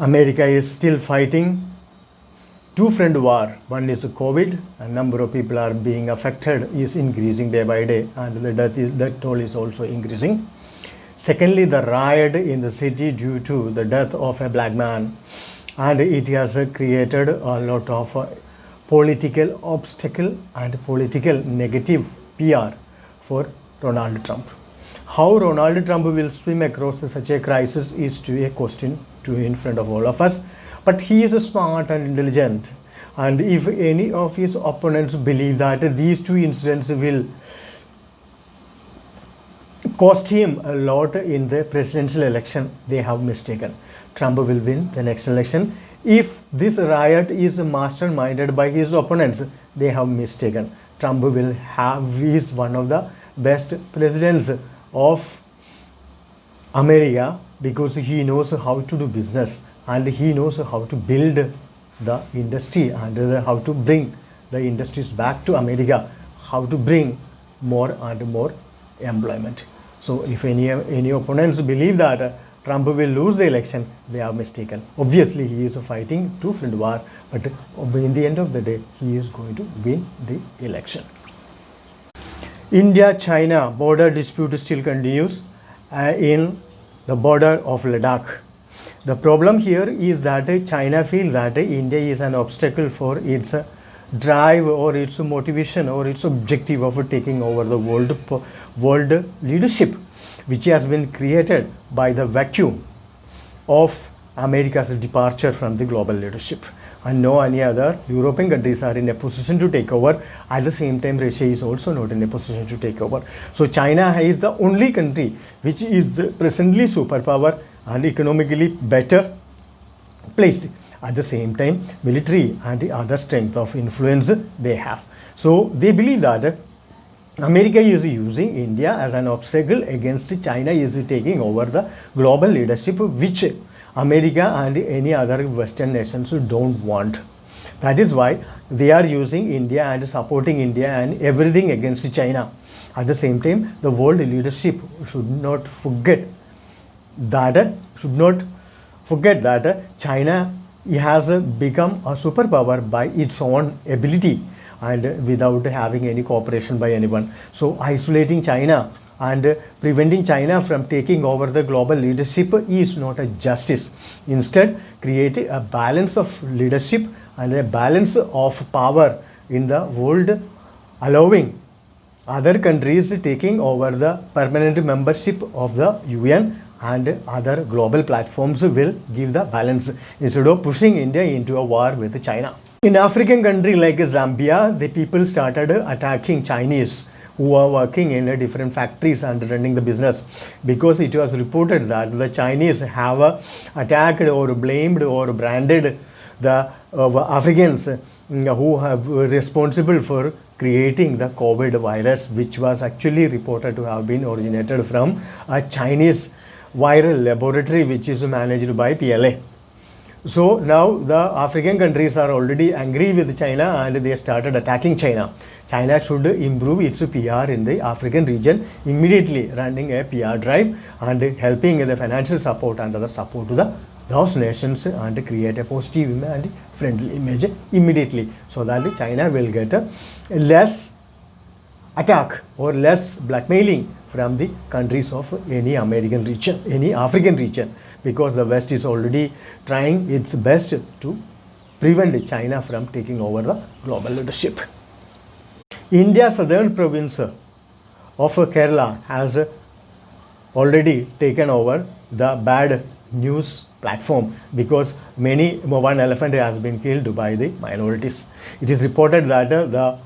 America is still fighting two-front war. One is COVID, a number of people are being affected, is increasing day by day, and the death toll is also increasing. Secondly, the riot in the city due to the death of a black man, and it has created a lot of political obstacle and political negative PR for Donald Trump. How Donald Trump will swim across such a crisis is a question to in front of all of us. But he is smart and intelligent, and if any of his opponents believe that these two incidents will cost him a lot in the presidential election, they have mistaken. Trump will win the next election. If this riot is masterminded by his opponents, they have mistaken. Trump is one of the best presidents of America because he knows how to do business, and he knows how to build the industry and how to bring the industries back to America, how to bring more and more employment. So if any opponents believe that Trump will lose the election, they are mistaken. Obviously, he is fighting two-front war, but in the end of the day, he is going to win the election. India-China border dispute still continues in the border of Ladakh. The problem here is that China feels that India is an obstacle for its drive or its motivation or its objective of taking over the world leadership, which has been created by the vacuum of America's departure from the global leadership. And no any other European countries are in a position to take over. At the same time, Russia is also not in a position to take over. So China is the only country which is presently superpower and economically better placed. At the same time, military and the other strength of influence they have. So they believe that America is using India as an obstacle against China is taking over the global leadership, which America and any other Western nations don't want. That is why they are using India and supporting India and everything against China. At the same time, the world leadership should not forget that China has become a superpower by its own ability and without having any cooperation by anyone. So isolating China and preventing China from taking over the global leadership is not a justice. Instead, creating a balance of leadership and a balance of power in the world, allowing other countries taking over the permanent membership of the UN and other global platforms will give the balance instead of pushing India into a war with China. In African country like Zambia, the people started attacking Chinese who are working in different factories and running the business, because it was reported that the Chinese have attacked or blamed or branded the Africans who have responsible for creating the COVID virus, which was actually reported to have been originated from a Chinese viral laboratory which is managed by PLA. So now the African countries are already angry with China and they started attacking China. China should improve its PR in the African region, immediately running a PR drive and helping the financial support and other support to those nations and create a positive and friendly image immediately, so that China will get less attack or less blackmailing from the countries of any American region, any African region, because the West is already trying its best to prevent China from taking over the global leadership. India's southern province of Kerala has already taken over the bad news platform because one elephant has been killed by the minorities. It is reported that the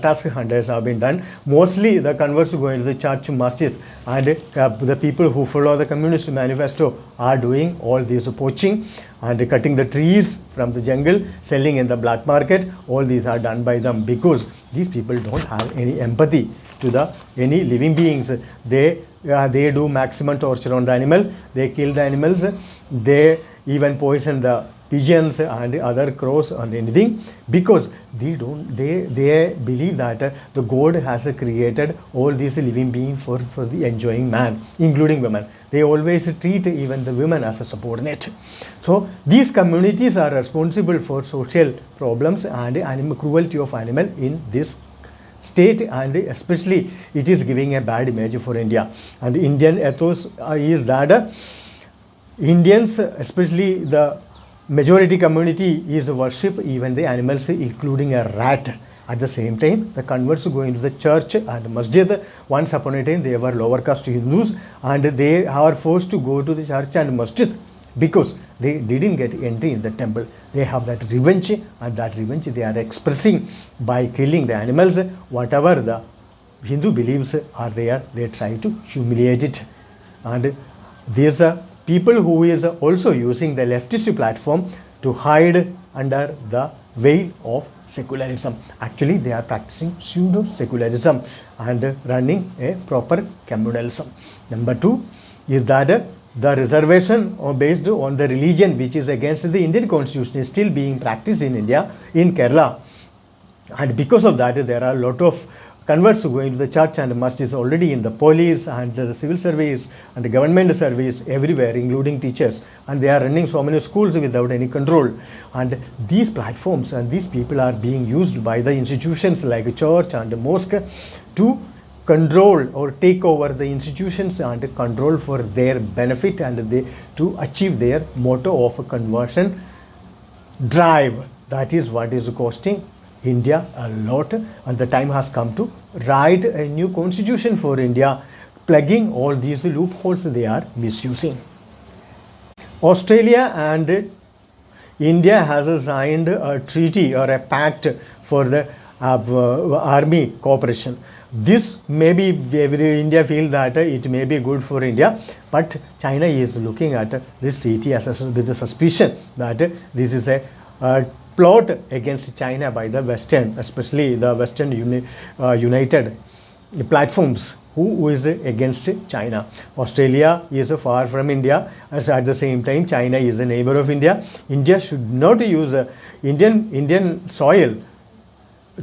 task hunters have been done. Mostly the converts going to the church, masjid, and the people who follow the communist manifesto are doing all this poaching and cutting the trees from the jungle, selling in the black market. All these are done by them because these people don't have any empathy to any living beings. They do maximum torture on the animal. They kill the animals. They even poison the pigeons and other crows and anything, because they believe that the God has created all these living beings for the enjoying man, including women. They always treat even the women as a subordinate. So these communities are responsible for social problems and animal cruelty of animal in this state, and especially it is giving a bad image for India. And Indian ethos is that Indians, especially the majority community, is worship even the animals, including a rat. At the same time, the converts go into the church and masjid. Once upon a time, they were lower caste Hindus, and they are forced to go to the church and masjid because they didn't get entry in the temple. They have that revenge, and that revenge they are expressing by killing the animals. Whatever the Hindu beliefs are there, they try to humiliate it. And these people who is also using the leftist platform to hide under the veil of secularism. Actually, they are practicing pseudo-secularism and running a proper communalism. Number 2 is that the reservation based on the religion, which is against the Indian constitution, is still being practiced in India, in Kerala. And because of that, there are a lot of converts going to the church and masjids already in the police and the civil service and the government service everywhere, including teachers. And they are running so many schools without any control. And these platforms and these people are being used by the institutions like church and mosque to control or take over the institutions and control for their benefit, and to achieve their motto of a conversion drive. That is what is costing India a lot, and the time has come to write a new constitution for India, plugging all these loopholes they are misusing. Australia and India has signed a treaty or a pact for the army cooperation. This may be, India feels that it may be good for India, but China is looking at this treaty as with a suspicion that this is a plot against China by the Western, especially the Western United platforms, who is against China. Australia is far from India, as at the same time China is a neighbor of India. India should not use Indian soil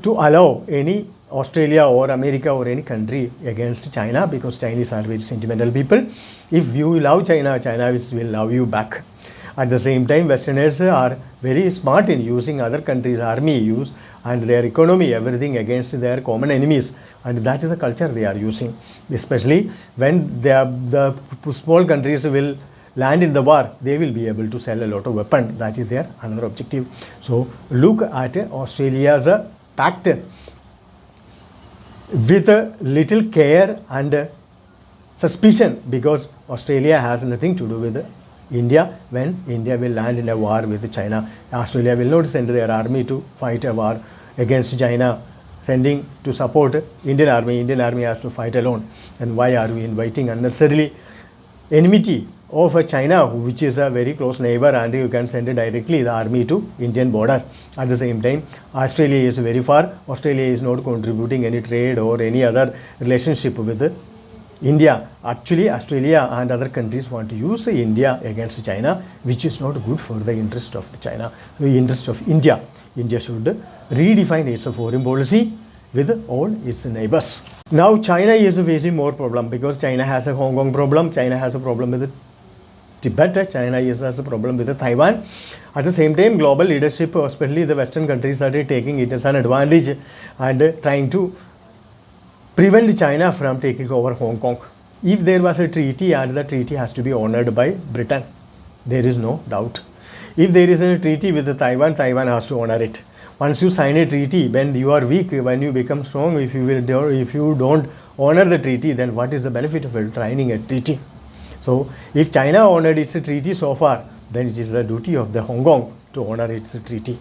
to allow any Australia or America or any country against China, because Chinese are very sentimental people. If you love China, China will love you back. At the same time, Westerners are very smart in using other countries' army use and their economy, everything against their common enemies. And that is the culture they are using. Especially when the small countries will land in the war, they will be able to sell a lot of weapons. That is their another objective. So look at Australia's pact with a little care and suspicion, because Australia has nothing to do with India. When India will land in a war with China, Australia will not send their army to fight a war against China, sending to support Indian army. Indian army has to fight alone. And why are we inviting unnecessarily enmity of China, which is a very close neighbor, and you can send directly the army to Indian border. At the same time, Australia is very far. Australia is not contributing any trade or any other relationship with India. Actually, Australia and other countries want to use India against China, which is not good for the interest of China, the interest of India. India should redefine its foreign policy with all its neighbors. Now China is facing more problem, because China has a Hong Kong problem, China has a problem with Tibet, China has a problem with Taiwan. At the same time, global leadership, especially the Western countries, are taking it as an advantage and trying to prevent China from taking over Hong Kong. If there was a treaty, and the treaty has to be honored by Britain, there is no doubt. If there is a treaty with Taiwan, Taiwan has to honor it. Once you sign a treaty, when you are weak, when you become strong, if you don't honor the treaty, then what is the benefit of signing a treaty? So if China honored its treaty so far, then it is the duty of the Hong Kong to honor its treaty.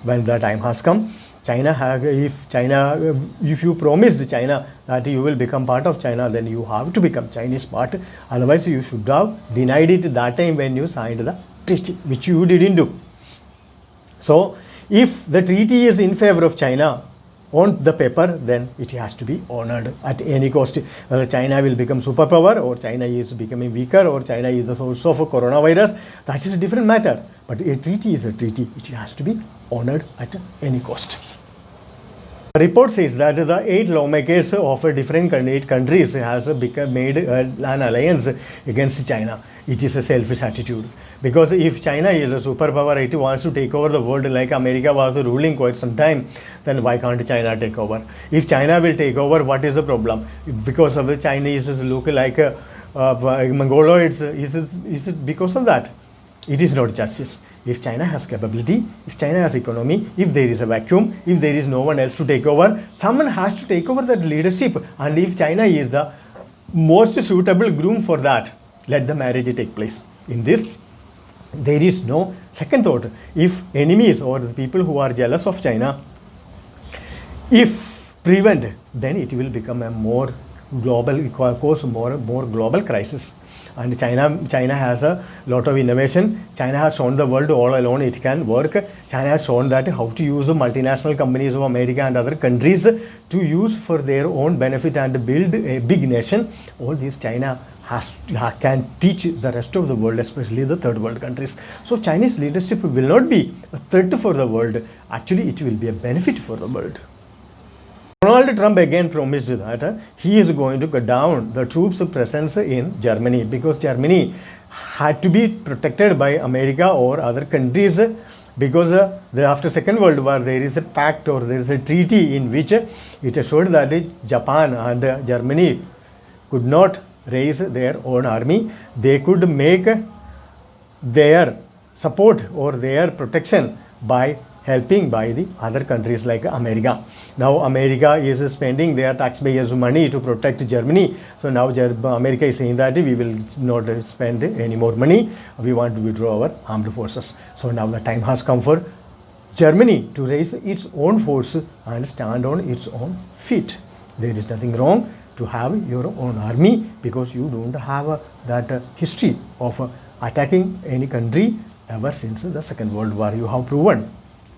When the time has come, if you promised China that you will become part of China, then you have to become Chinese part. Otherwise, you should have denied it that time when you signed the treaty, which you didn't do. So if the treaty is in favor of China on the paper, then it has to be honored at any cost. Whether China will become superpower, or China is becoming weaker, or China is the source of a coronavirus, that is a different matter. But a treaty is a treaty. It has to be honored at any cost. The report says that the 8 lawmakers of different 8 countries has made an alliance against China. It is a selfish attitude, because if China is a superpower, it wants to take over the world like America was ruling quite some time, then why can't China take over? If China will take over, what is the problem? Because of the Chinese look like Mongoloids, is it because of that? It is not justice. If China has capability, if China has economy, if there is a vacuum, if there is no one else to take over, someone has to take over that leadership. And if China is the most suitable groom for that, let the marriage take place. In this, there is no second thought. If enemies or the people who are jealous of China, if prevent, then it will become a more global, cause more global crisis. And China has a lot of innovation. China has shown the world all alone it can work. China has shown that how to use the multinational companies of America and other countries to use for their own benefit and build a big nation. All this China can teach the rest of the world, especially the third world countries. So Chinese leadership will not be a threat for the world. Actually, it will be a benefit for the world. Donald Trump again promised that he is going to cut down the troops' presence in Germany, because Germany had to be protected by America or other countries, because after Second World War there is a pact or there is a treaty in which it assured that Japan and Germany could not raise their own army. They could make their support or their protection by helping by the other countries like America. Now America is spending their taxpayers' money to protect Germany. So now America is saying that we will not spend any more money. We want to withdraw our armed forces. So now the time has come for Germany to raise its own force and stand on its own feet. There is nothing wrong to have your own army, because you don't have that history of attacking any country ever since the Second World War. You have proven.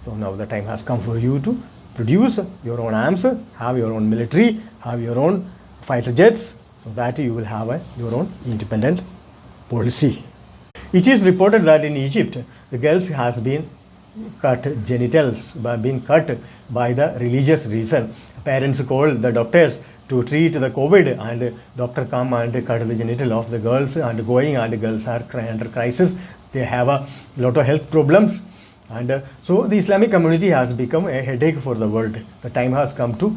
So now the time has come for you to produce your own arms, have your own military, have your own fighter jets, so that you will have your own independent policy. It is reported that in Egypt, the girls has been genitals being cut by the religious reason. Parents called the doctors to treat the COVID, and doctor come and cut the genital of the girls, and going, and the girls are under crisis. They have a lot of health problems. And so the Islamic community has become a headache for the world. The time has come to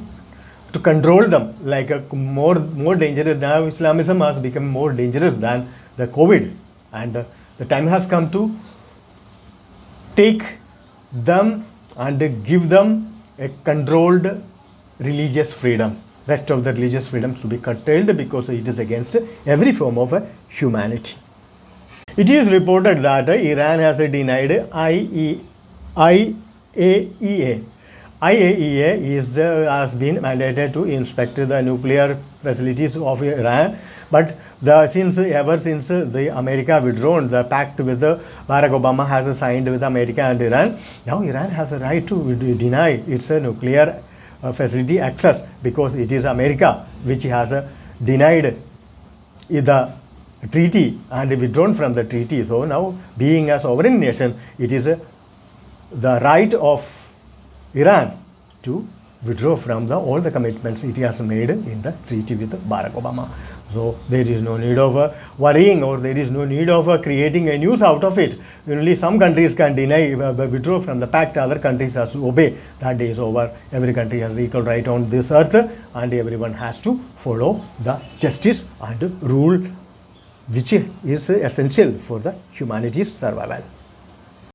control them, like a more dangerous. Now Islamism has become more dangerous than the COVID, and the time has come to take them and give them a controlled religious freedom. Rest of the religious freedoms to be curtailed, because it is against every form of humanity. It is reported that Iran has denied IAEA. IAEA has been mandated to inspect the nuclear facilities of Iran, but ever since the America withdrawn the pact with Barack Obama has signed with America and Iran, now Iran has a right to deny its nuclear facility access, because it is America which has denied the treaty and withdrawn from the treaty. So now, being a sovereign nation, it is the right of Iran to withdraw from all the commitments it has made in the treaty with Barack Obama. So there is no need of worrying, or there is no need of creating a news out of it. Only some countries can deny, withdraw from the pact, other countries has to obey. That day is over. Every country has equal right on this earth, and everyone has to follow the justice and rule which is essential for the humanity's survival.